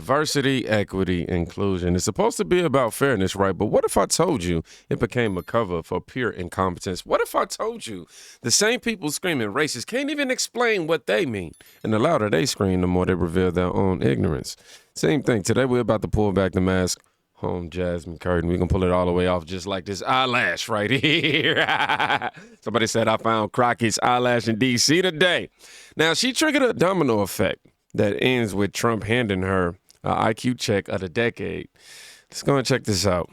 Diversity, equity, inclusion. It's supposed to be about fairness, right? But what if I told you it became a cover for pure incompetence? What if I told you the same people screaming racist can't even explain what they mean? And the louder they scream, the more they reveal their own ignorance. Same thing. Today we're about to pull back the mask on Jasmine curtain. We can pull it all the way off just like this eyelash right here. Somebody said I found Crockett's eyelash in D.C. today. Now, she triggered a domino effect that ends with Trump handing her an IQ check of the decade. Let's go and check this out.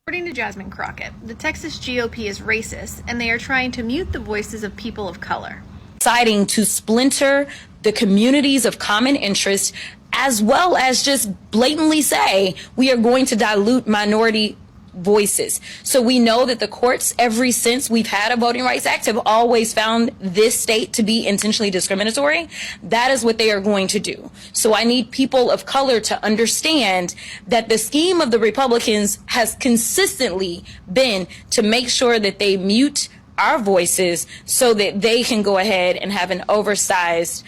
According to Jasmine Crockett, the Texas GOP is racist, and they are trying to mute the voices of people of color. Deciding to splinter the communities of common interest, as well as just blatantly say we are going to dilute minority voices. So we know that the courts, ever since we've had a Voting Rights Act, have always found this state to be intentionally discriminatory. That is what they are going to do. So I need people of color to understand that the scheme of the Republicans has consistently been to make sure that they mute our voices so that they can go ahead and have an oversized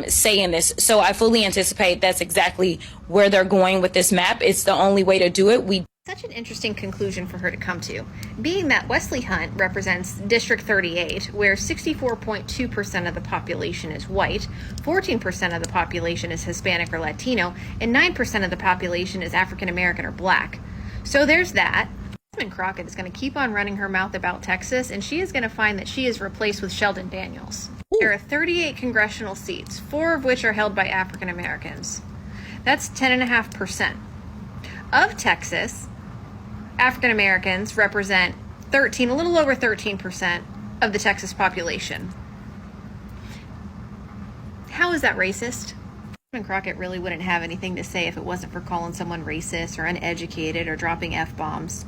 say in this. So I fully anticipate that's exactly where they're going with this map. It's the only way to do it. Such an interesting conclusion for her to come to, being that Wesley Hunt represents District 38, where 64.2% of the population is white, 14% of the population is Hispanic or Latino, and 9% of the population is African American or Black. So there's that. Jasmine Crockett is going to keep on running her mouth about Texas, and she is going to find that she is replaced with Sheldon Daniels. There are 38 congressional seats, 4 of which are held by African Americans. That's 10.5%. Of Texas, African Americans represent a little over 13% of the Texas population. How is that racist? Jasmine Crockett really wouldn't have anything to say if it wasn't for calling someone racist or uneducated or dropping F-bombs.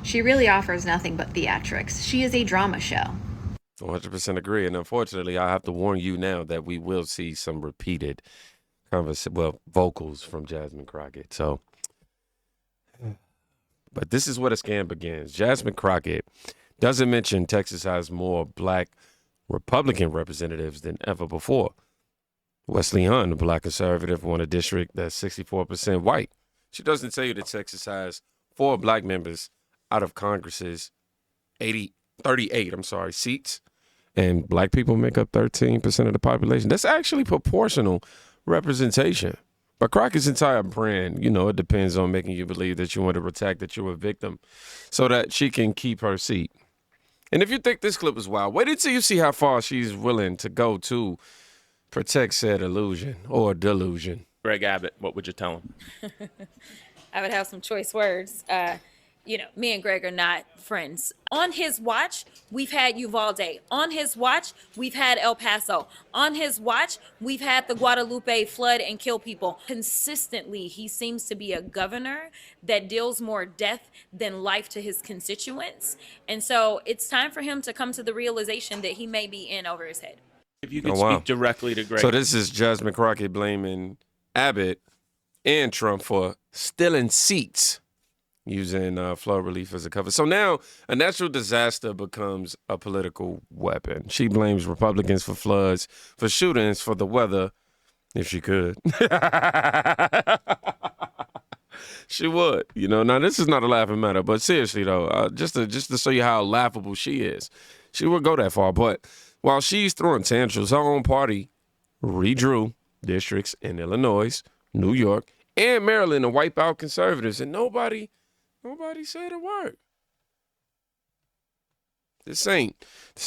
She really offers nothing but theatrics. She is a drama show. 100% agree. And unfortunately, I have to warn you now that we will see some repeated vocals from Jasmine Crockett. So, but this is where the scam begins. Jasmine Crockett doesn't mention Texas has more Black Republican representatives than ever before. Wesley Hunt, a Black conservative, won a district that's 64% white. She doesn't tell you that Texas has 4 Black members out of Congress's 38 seats, and Black people make up 13% of the population. That's actually proportional representation. But Crockett's entire brand, it depends on making you believe that you want to protect, that you're a victim, so that she can keep her seat. And if you think this clip is wild, wait until you see how far she's willing to go to protect said illusion or delusion. Greg Abbott, what would you tell him? I would have some choice words. Me and Greg are not friends. On his watch, we've had Uvalde. On his watch, we've had El Paso. On his watch, we've had the Guadalupe flood and kill people. Consistently, he seems to be a governor that deals more death than life to his constituents. And so it's time for him to come to the realization that he may be in over his head. If you could speak directly to Greg. So this is Jasmine Crockett blaming Abbott and Trump for stealing seats, using flood relief as a cover. So now a natural disaster becomes a political weapon. She blames Republicans for floods, for shootings, for the weather, if she could. She would. Now this is not a laughing matter, but seriously though, just to show you how laughable she is, she would go that far. But while she's throwing tantrums, her own party redrew districts in Illinois, New York, and Maryland to wipe out conservatives, and nobody said a word. This ain't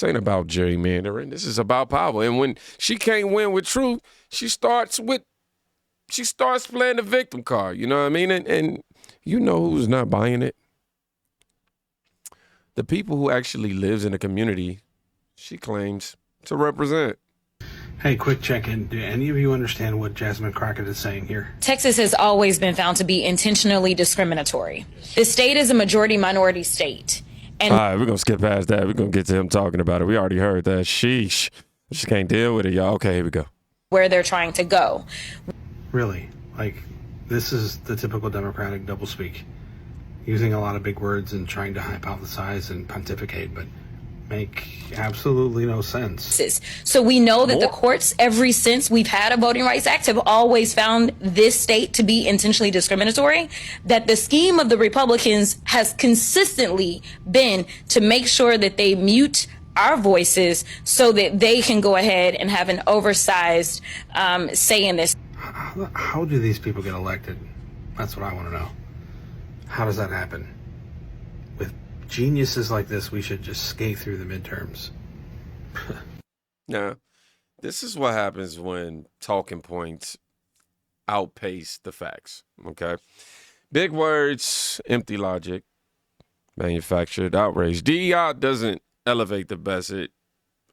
about gerrymandering. This is about power. And when she can't win with truth, she starts playing the victim card. You know what I mean? And you know who's not buying it? The people who actually lives in the community she claims to represent. Hey, quick check-in. Do any of you understand what Jasmine Crockett is saying here? Texas has always been found to be intentionally discriminatory. The state is a majority-minority state. And all right, we're going to skip past that. We're going to get to him talking about it. We already heard that. Sheesh. I just can't deal with it, y'all. Okay, here we go. Where they're trying to go. Really? This is the typical Democratic doublespeak. Using a lot of big words and trying to hypothesize and pontificate, but make absolutely no sense. So we know that the courts, ever since we've had a Voting Rights Act, have always found this state to be intentionally discriminatory, that the scheme of the Republicans has consistently been to make sure that they mute our voices so that they can go ahead and have an oversized say in this. How do these people get elected? That's what I want to know. How does that happen? With geniuses like this, we should just skate through the midterms. Now, this is what happens when talking points outpace the facts, okay? Big words, empty logic, manufactured outrage. DEI doesn't elevate the best, it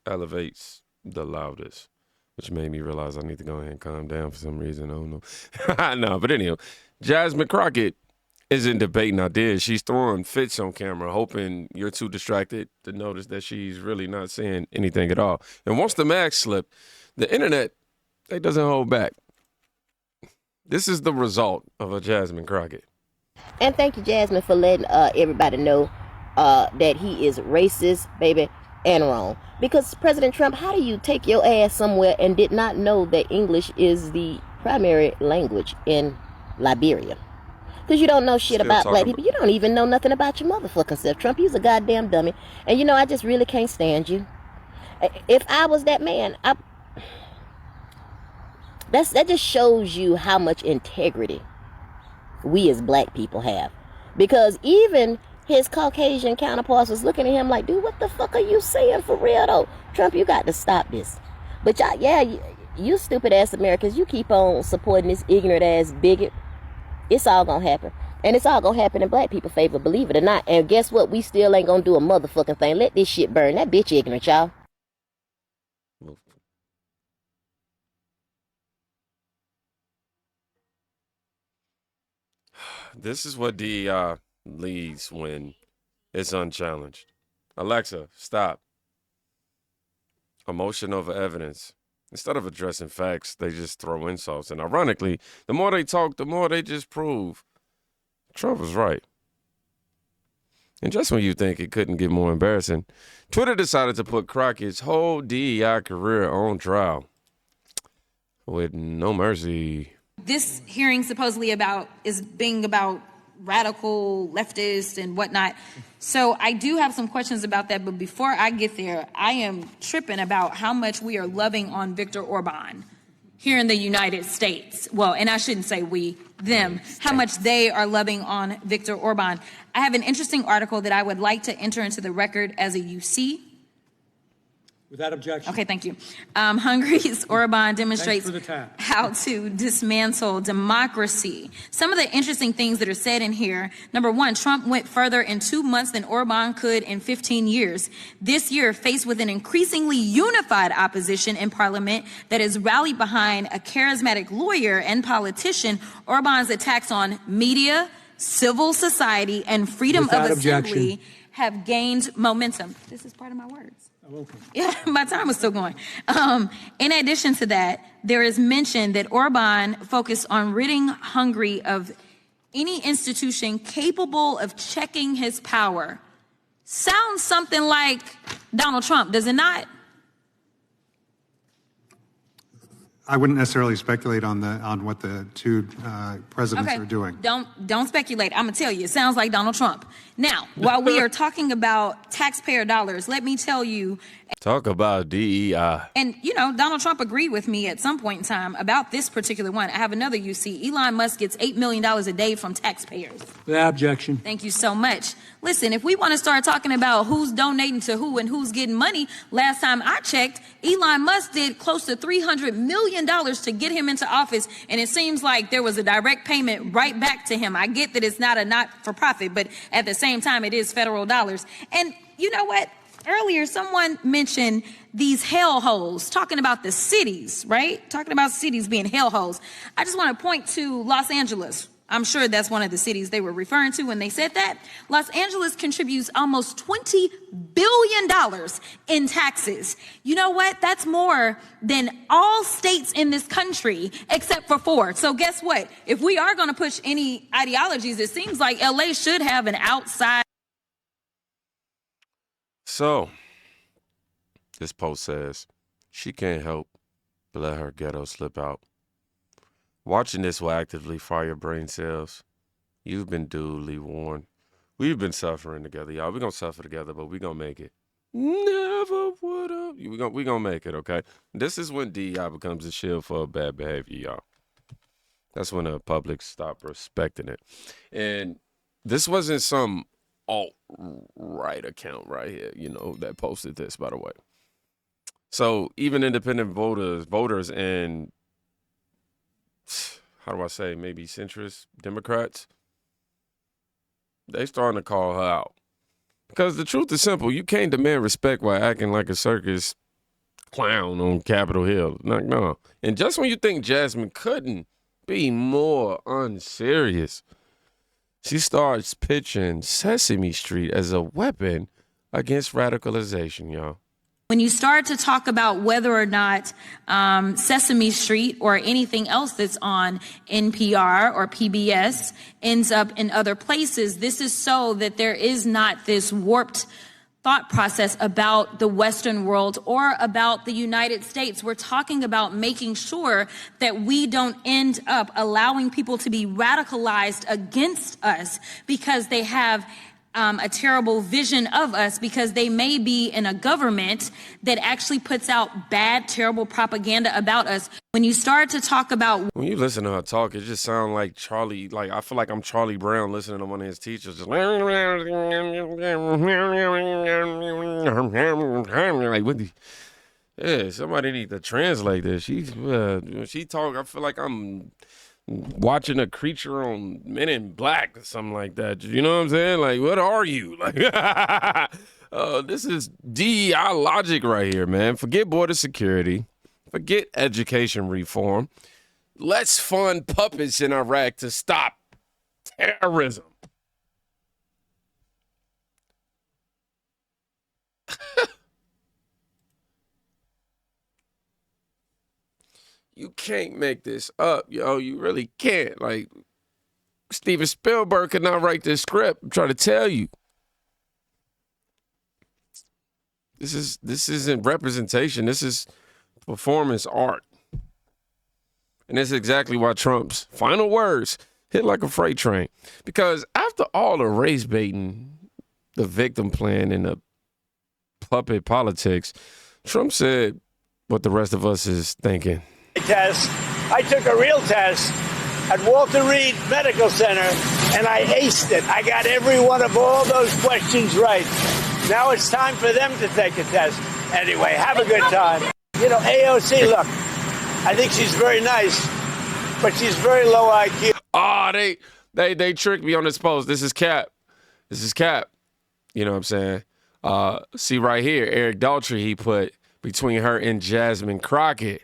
elevates the loudest, which made me realize I need to go ahead and calm down for some reason. I don't know. No, but anyhow, Jasmine Crockett isn't debating ideas. She's throwing fits on camera, hoping you're too distracted to notice that she's really not saying anything at all. And once the mask slipped, the internet, it doesn't hold back. This is the result of a Jasmine Crockett. And thank you, Jasmine, for letting everybody know that he is racist, baby, and wrong. Because President Trump, how do you take your ass somewhere and did not know that English is the primary language in Liberia? Because you don't know shit about black people. You don't even know nothing about your motherfucking self. Trump, you's a goddamn dummy. And you know, I just really can't stand you. If I was that man, that just shows you how much integrity we as black people have. Because even his Caucasian counterparts was looking at him like, dude, what the fuck are you saying for real though? Trump, you got to stop this. But you stupid ass Americans, you keep on supporting this ignorant ass bigot. It's all gonna happen. And it's all gonna happen in black people's favor, believe it or not. And guess what? We still ain't gonna do a motherfucking thing. Let this shit burn. That bitch ignorant, y'all. This is what DEI leads when it's unchallenged. Alexa, stop. Emotion over evidence. Instead of addressing facts, they just throw insults. And ironically, the more they talk, the more they just prove Trump was right. And just when you think it couldn't get more embarrassing, Twitter decided to put Crockett's whole DEI career on trial with no mercy. This hearing supposedly is being about radical leftists and whatnot. So I do have some questions about that. But before I get there, I am tripping about how much we are loving on Viktor Orban here in the United States. Well, and I shouldn't say we, them, how much they are loving on Viktor Orban. I have an interesting article that I would like to enter into the record as a UC. Without objection. Okay, thank you. Hungary's Orban demonstrates how to dismantle democracy. Some of the interesting things that are said in here. Number one, Trump went further in 2 months than Orban could in 15 years. This year, faced with an increasingly unified opposition in parliament that has rallied behind a charismatic lawyer and politician, Orban's attacks on media, civil society, and freedom of assembly have gained momentum. This is part of my words. Okay. Yeah, my time is still going. In addition to that, there is mention that Orban focused on ridding Hungary of any institution capable of checking his power. Sounds something like Donald Trump, does it not? I wouldn't necessarily speculate on what the two presidents are doing. Don't speculate. I'm gonna tell you, it sounds like Donald Trump. Now, while we are talking about taxpayer dollars, let me tell you. Talk about DEI. And, you know, Donald Trump agreed with me at some point in time about this particular one. I have another UC. Elon Musk gets $8 million a day from taxpayers. Without objection. Thank you so much. Listen, if we want to start talking about who's donating to who and who's getting money, last time I checked, Elon Musk did close to $300 million to get him into office. And it seems like there was a direct payment right back to him. I get that it's not a not-for-profit, but at the same time, it is federal dollars. And you know what? Earlier, someone mentioned these hellholes, talking about the cities, right? Talking about cities being hellholes. I just want to point to Los Angeles. I'm sure that's one of the cities they were referring to when they said that. Los Angeles contributes almost $20 billion in taxes. You know what? That's more than all states in this country except for 4. So guess what? If we are going to push any ideologies, it seems like LA should have an outside. So, This post says, she can't help but let her ghetto slip out. Watching this will actively fire your brain cells. You've been duly warned. We've been suffering together, y'all. We're going to suffer together, but we're going to make it. Never would have. We're gonna make it, okay? This is when DEI becomes a shield for bad behavior, y'all. That's when the public stop respecting it. And this wasn't some alt-right account right here, that posted this, by the way. So even independent voters and, how do I say, maybe centrist Democrats, they starting to call her out. Because the truth is simple. You can't demand respect while acting like a circus clown on Capitol Hill. No. And just when you think Jasmine couldn't be more unserious, she starts pitching Sesame Street as a weapon against radicalization, y'all. When you start to talk about whether or not Sesame Street or anything else that's on NPR or PBS ends up in other places, this is so that there is not this warped thought process about the Western world or about the United States. We're talking about making sure that we don't end up allowing people to be radicalized against us because they have a terrible vision of us, because they may be in a government that actually puts out bad, terrible propaganda about us. When you start to talk about... When you listen to her talk, it just sounds like Charlie, I feel like I'm Charlie Brown listening to one of his teachers. Just like, what the... Yeah, somebody need to translate this. When she talk, I feel like I'm watching a creature on Men in Black or something like that. You know what I'm saying? Like, what are you? Like, this is DEI logic right here, man. Forget border security. Forget education reform. Let's fund puppets in Iraq to stop terrorism. You can't make this up, yo. You really can't. Like, Steven Spielberg could not write this script. I'm trying to tell you. This isn't representation. This is performance art. And that's exactly why Trump's final words hit like a freight train. Because after all the race baiting, the victim plan, and the puppet politics, Trump said what the rest of us is thinking. I took a real test at Walter Reed Medical Center, and I aced it. I got every one of all those questions right. Now it's time for them to take a test. Anyway, have a good time. AOC, look, I think she's very nice, but she's very low IQ. Oh, they tricked me on this post. This is cap. You know what I'm saying? See right here, Eric Daltrey, he put between her and Jasmine Crockett.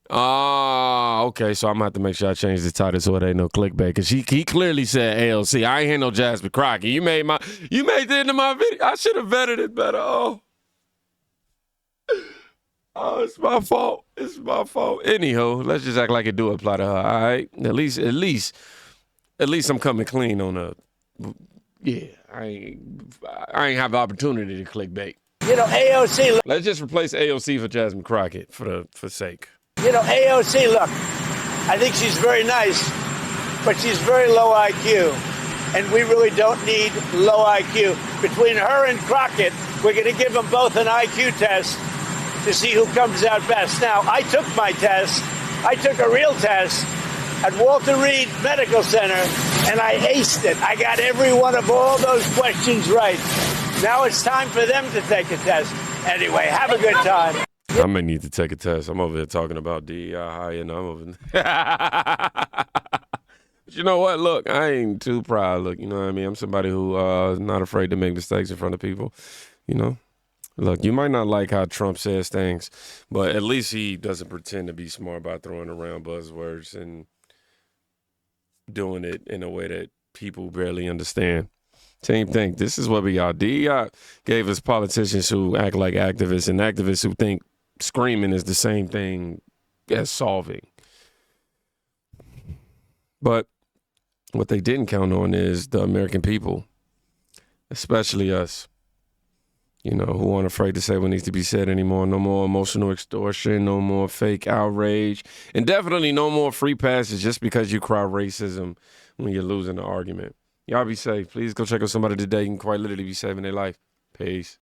Oh, okay. So I'm gonna have to make sure I change the title so it ain't no clickbait. Cause he clearly said AOC. I ain't hear no Jasmine Crockett. You made the end of my video. I should have vetted it better. Oh, it's my fault. Anywho, let's just act like it do apply to her. All right. At least I'm coming clean on a. Yeah, I ain't have the opportunity to clickbait. AOC. Let's just replace AOC for Jasmine Crockett for sake. AOC, look, I think she's very nice, but she's very low IQ. And we really don't need low IQ. Between her and Crockett, we're going to give them both an IQ test to see who comes out best. Now, I took my test. I took a real test at Walter Reed Medical Center, and I aced it. I got every one of all those questions right. Now it's time for them to take a test. Anyway, have a good time. I may need to take a test. I'm over here talking about DEI high, and I'm over But you know what? Look, I ain't too proud. Look, you know what I mean? I'm somebody who is not afraid to make mistakes in front of people, Look, you might not like how Trump says things, but at least he doesn't pretend to be smart by throwing around buzzwords and doing it in a way that people barely understand. Same thing. This is what we got. DEI gave us politicians who act like activists and activists who think screaming is the same thing as solving. But what they didn't count on is the American people, especially us. who aren't afraid to say what needs to be said anymore. No more emotional extortion, no more fake outrage, and definitely no more free passes just because you cry racism when you're losing the argument. Y'all be safe. Please go check out somebody today. You can quite literally be saving their life. Peace.